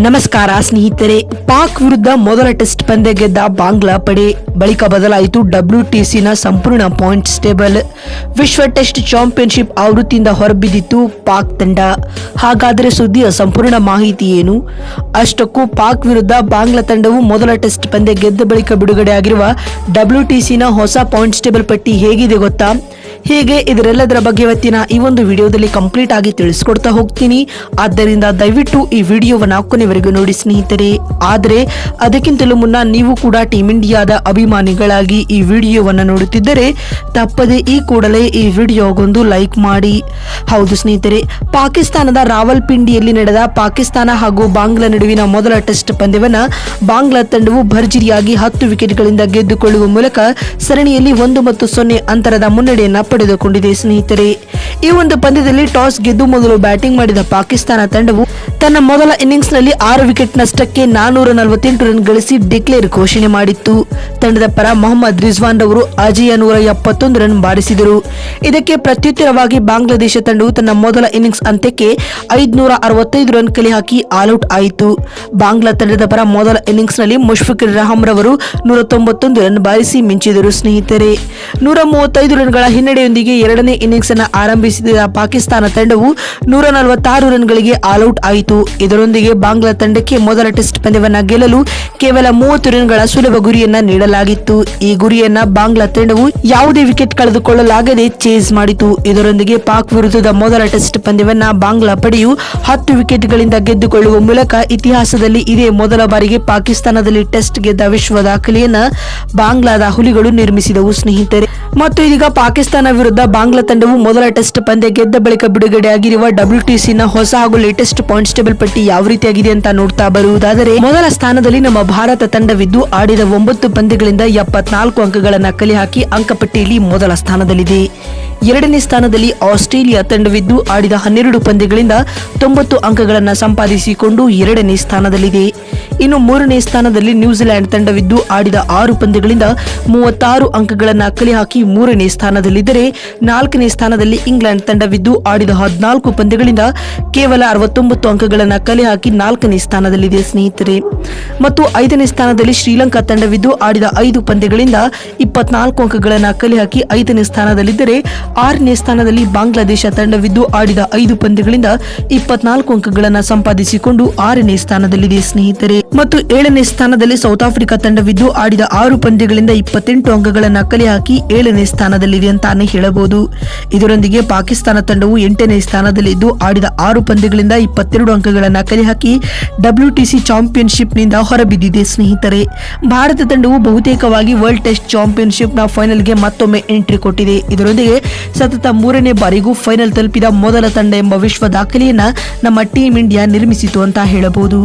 ನಮಸ್ಕಾರ ಸ್ನೇಹಿತರೆ. ಪಾಕ್ ವಿರುದ್ಧ ಮೊದಲ ಟೆಸ್ಟ್ ಪಂದ್ಯ ಗೆದ್ದ ಬಾಂಗ್ಲಾ ಪಡೆ ಬಳಿಕ ಬದಲಾಯಿತು WTCನ ಸಂಪೂರ್ಣ ಪಾಯಿಂಟ್ಸ್ ಟೇಬಲ್. ವಿಶ್ವ ಟೆಸ್ಟ್ ಚಾಂಪಿಯನ್ಶಿಪ್ ಆವೃತ್ತಿಯಿಂದ ಹೊರಬಿದ್ದಿತ್ತು ಪಾಕ್ ತಂಡ. ಹಾಗಾದರೆ ಸುದ್ದಿಯ ಸಂಪೂರ್ಣ ಮಾಹಿತಿ ಏನು? ಅಷ್ಟಕ್ಕೂ ಪಾಕ್ ವಿರುದ್ಧ ಬಾಂಗ್ಲಾ ತಂಡವು ಮೊದಲ ಟೆಸ್ಟ್ ಪಂದ್ಯ ಗೆದ್ದ ಬಳಿಕ ಬಿಡುಗಡೆಯಾಗಿರುವ WTCನ ಹೊಸ ಪಾಯಿಂಟ್ಸ್ ಟೇಬಲ್ ಪಟ್ಟಿ ಹೇಗಿದೆ ಗೊತ್ತಾ? ಹೀಗೆ ಇದರೆಲ್ಲದರ ಬಗ್ಗೆ ಇವತ್ತಿನ ಈ ಒಂದು ವಿಡಿಯೋದಲ್ಲಿ ಕಂಪ್ಲೀಟ್ ಆಗಿ ತಿಳಿಸ್ಕೊಡ್ತಾ ಹೋಗ್ತೀನಿ. ಆದ್ದರಿಂದ ದಯವಿಟ್ಟು ಈ ವಿಡಿಯೋವನ್ನ ಕೊನೆವರೆಗೂ ನೋಡಿ ಸ್ನೇಹಿತರೆ. ಆದರೆ ಅದಕ್ಕಿಂತಲೂ ಮುನ್ನ ನೀವು ಕೂಡ ಟೀಮ್ ಇಂಡಿಯಾದ ಅಭಿಮಾನಿಗಳಾಗಿ ಈ ವಿಡಿಯೋವನ್ನ ನೋಡುತ್ತಿದ್ದರೆ ತಪ್ಪದೆ ಈ ಕೂಡಲೇ ಈ ವಿಡಿಯೋಗೊಂದು ಲೈಕ್ ಮಾಡಿ. ಹೌದು ಸ್ನೇಹಿತರೆ, ಪಾಕಿಸ್ತಾನದ ರಾವಲ್ಪಿಂಡಿಯಲ್ಲಿ ನಡೆದ ಪಾಕಿಸ್ತಾನ ಹಾಗೂ ಬಾಂಗ್ಲಾ ನಡುವಿನ ಮೊದಲ ಟೆಸ್ಟ್ ಪಂದ್ಯವನ್ನ ಬಾಂಗ್ಲಾ ತಂಡವು ಭರ್ಜರಿಯಾಗಿ 10 ವಿಕೆಟ್ಗಳಿಂದ ಗೆದ್ದುಕೊಳ್ಳುವ ಮೂಲಕ ಸರಣಿಯಲ್ಲಿ 1-0 ಅಂತರದ ಮುನ್ನಡೆಯನ್ನ ಪಡೆದುಕೊಂಡಿದೆ ಸ್ನೇಹಿತರೆ. ಈ ಒಂದು ಪಂದ್ಯದಲ್ಲಿ ಟಾಸ್ ಗೆದ್ದು ಮೊದಲು ಬ್ಯಾಟಿಂಗ್ ಮಾಡಿದ ಪಾಕಿಸ್ತಾನ ತಂಡವು ತನ್ನ ಮೊದಲ ಇನ್ನಿಂಗ್ಸ್ ನಲ್ಲಿ 6 ವಿಕೆಟ್ ನಷ್ಟಕ್ಕೆ 448 ರನ್ ಗಳಿಸಿ ಡಿಕ್ಲೇರ್ ಘೋಷಣೆ ಮಾಡಿತ್ತು. ತಂಡದ ಪರ ಮೊಹಮ್ಮದ್ ರಿಜ್ವಾನ್ ರವರು ಅಜೇಯ 171 ರನ್ ಬಾರಿಸಿದರು. ಇದಕ್ಕೆ ಪ್ರತ್ಯುತ್ತರವಾಗಿ ಬಾಂಗ್ಲಾದೇಶ ತಂಡವು ತನ್ನ ಮೊದಲ ಇನ್ನಿಂಗ್ಸ್ ಅಂತ್ಯಕ್ಕೆ 565 ರನ್ ಕಲೆ ಹಾಕಿ ಆಲ್ಔಟ್ ಆಯಿತು. ಬಾಂಗ್ಲಾ ತಂಡದ ಪರ ಮೊದಲ ಇನ್ನಿಂಗ್ಸ್ ನಲ್ಲಿ ಮುಷ್ಫಿಕುರ್ ರಹೀಂ ರವರು 191 ರನ್ ಬಾರಿಸಿ ಮಿಂಚಿದರು ಸ್ನೇಹಿತರೆ. 135 ರನ್ಗಳ ಹಿನ್ನಡೆಯೊಂದಿಗೆ ಎರಡನೇ ಇನ್ನಿಂಗ್ಸ್ ಅನ್ನು ಆರಂಭಿಸಿದ ಪಾಕಿಸ್ತಾನ ತಂಡವು 146 ರನ್ಗಳಿಗೆ ಆಲ್ಔಟ್ ಆಯಿತು. ಇದರೊಂದಿಗೆ ಬಾಂಗ್ಲಾ ತಂಡಕ್ಕೆ ಮೊದಲ ಟೆಸ್ಟ್ ಪಂದ್ಯವನ್ನ ಗೆಲ್ಲಲು ಕೇವಲ 30 ರನ್ಗಳ ಸುಲಭ ಗುರಿಯನ್ನ ನೀಡಲಾಗಿತ್ತು. ಈ ಗುರಿಯನ್ನ ಬಾಂಗ್ಲಾ ತಂಡವು ಯಾವುದೇ ವಿಕೆಟ್ ಕಳೆದುಕೊಳ್ಳಲಾಗದೆ ಚೇಸ್ ಮಾಡಿತು. ಇದರೊಂದಿಗೆ ಪಾಕ್ ವಿರುದ್ಧದ ಮೊದಲ ಟೆಸ್ಟ್ ಪಂದ್ಯವನ್ನ ಬಾಂಗ್ಲಾ ಪಡೆಯು 10 ವಿಕೆಟ್ಗಳಿಂದ ಗೆದ್ದುಕೊಳ್ಳುವ ಮೂಲಕ ಇತಿಹಾಸದಲ್ಲಿ ಇದೇ ಮೊದಲ ಬಾರಿಗೆ ಪಾಕಿಸ್ತಾನದಲ್ಲಿ ಟೆಸ್ಟ್ ಗೆದ್ದ ವಿಶ್ವ ದಾಖಲೆಯನ್ನ ಬಾಂಗ್ಲಾದ ಹುಲಿಗಳು ನಿರ್ಮಿಸಿದವು ಸ್ನೇಹಿತರೆ. ಮತ್ತು ಇದೀಗ ಪಾಕಿಸ್ತಾನ ವಿರುದ್ಧ ಬಾಂಗ್ಲಾ ತಂಡವು ಮೊದಲ ಟೆಸ್ಟ್ ಪಂದ್ಯ ಗೆದ್ದ ಬಳಿಕ ಬಿಡುಗಡೆಯಾಗಿರುವ WTCನ ಹೊಸ ಹಾಗೂ ಲೇಟೆಸ್ಟ್ ಪಾಯಿಂಟ್ಸ್ ಟೇಬಲ್ ಪಟ್ಟಿ ಯಾವ ರೀತಿಯಾಗಿದೆ ಅಂತ ನೋಡ್ತಾ ಬರುವುದಾದರೆ, ಮೊದಲ ಸ್ಥಾನದಲ್ಲಿ ನಮ್ಮ ಭಾರತ ತಂಡವಿದ್ದು ಆಡಿದ 9 ಪಂದ್ಯಗಳಿಂದ 74 ಅಂಕಗಳನ್ನು ಕಲೆ ಹಾಕಿ ಅಂಕಪಟ್ಟಿಯಲ್ಲಿ ಮೊದಲ ಸ್ಥಾನದಲ್ಲಿದೆ. ಎರಡನೇ ಸ್ಥಾನದಲ್ಲಿ ಆಸ್ಟ್ರೇಲಿಯಾ ತಂಡವಿದ್ದು ಆಡಿದ 12 ಪಂದ್ಯಗಳಿಂದ 90 ಅಂಕಗಳನ್ನು ಸಂಪಾದಿಸಿಕೊಂಡು ಎರಡನೇ ಸ್ಥಾನದಲ್ಲಿದೆ. ಇನ್ನು ಮೂರನೇ ಸ್ಥಾನದಲ್ಲಿ ನ್ಯೂಜಿಲೆಂಡ್ ತಂಡವಿದ್ದು ಆಡಿದ 6 ಪಂದ್ಯಗಳಿಂದ 36 ಅಂಕಗಳನ್ನು ಕಲೆ ಹಾಕಿ ಮೂರನೇ ಸ್ಥಾನದಲ್ಲಿದ್ದರೆ, ನಾಲ್ಕನೇ ಸ್ಥಾನದಲ್ಲಿ ಇಂಗ್ಲೆಂಡ್ ತಂಡವಿದ್ದು ಆಡಿದ 14 ಪಂದ್ಯಗಳಿಂದ ಕೇವಲ 69 ಅಂಕಗಳನ್ನು ಕಲೆ ಹಾಕಿ 4ನೇ ಸ್ಥಾನದಲ್ಲಿದೆ ಸ್ನೇಹಿತರೆ. ಮತ್ತು 5ನೇ ಸ್ಥಾನದಲ್ಲಿ ಶ್ರೀಲಂಕಾ ತಂಡವಿದ್ದು ಆಡಿದ 5 ಪಂದ್ಯಗಳಿಂದ 24 ಅಂಕಗಳನ್ನು ಕಲೆ ಹಾಕಿ 5ನೇ ಸ್ಥಾನದಲ್ಲಿದ್ದರೆ, 6ನೇ ಸ್ಥಾನದಲ್ಲಿ ಬಾಂಗ್ಲಾದೇಶ ತಂಡವಿದ್ದು ಆಡಿದ 5 ಪಂದ್ಯಗಳಿಂದ 24 ಅಂಕಗಳನ್ನು ಸಂಪಾದಿಸಿಕೊಂಡು 6ನೇ ಸ್ಥಾನದಲ್ಲಿದೆ ಸ್ನೇಹಿತರೆ. ಮತ್ತು 7ನೇ ಸ್ಥಾನದಲ್ಲಿ ಸೌತ್ ಆಫ್ರಿಕಾ ತಂಡವಿದ್ದು ಆಡಿದ 6 ಪಂದ್ಯಗಳಿಂದ 28 ಅಂಕಗಳನ್ನು ಕಲೆ ಹಾಕಿ 7ನೇ ಸ್ಥಾನದಲ್ಲಿದೆ ಅಂತಾನೆ ಹೇಳಬಹುದು. ಇದರೊಂದಿಗೆ ಪಾಕಿಸ್ತಾನ ತಂಡವು 8ನೇ ಸ್ಥಾನದಲ್ಲಿದ್ದು ಆಡಿದ 6 ಪಂದ್ಯಗಳಿಂದ 22 ಅಂಕಗಳನ್ನು ಕಲೆ ಹಾಕಿ WTC ಚಾಂಪಿಯನ್ಶಿಪ್ ನಿಂದ ಹೊರಬಿದ್ದಿದೆ ಸ್ನೇಹಿತರೆ. ಭಾರತ ತಂಡವು ಬಹುತೇಕವಾಗಿ ವರ್ಲ್ಡ್ ಟೆಸ್ಟ್ ಚಾಂಪಿಯನ್ಶಿಪ್ ನ ಫೈನಲ್ಗೆ ಮತ್ತೊಮ್ಮೆ ಎಂಟ್ರಿ ಕೊಟ್ಟಿದೆ. ಇದರೊಂದಿಗೆ ಸತತ 3ನೇ ಬಾರಿಗೂ ಫೈನಲ್ ತಲುಪಿದ ಮೊದಲ ತಂಡ ಎಂಬ ವಿಶ್ವ ದಾಖಲೆಯನ್ನ ನಮ್ಮ ಟೀಮ್ ಇಂಡಿಯಾ ನಿರ್ಮಿಸಿತು ಅಂತ ಹೇಳಬಹುದು.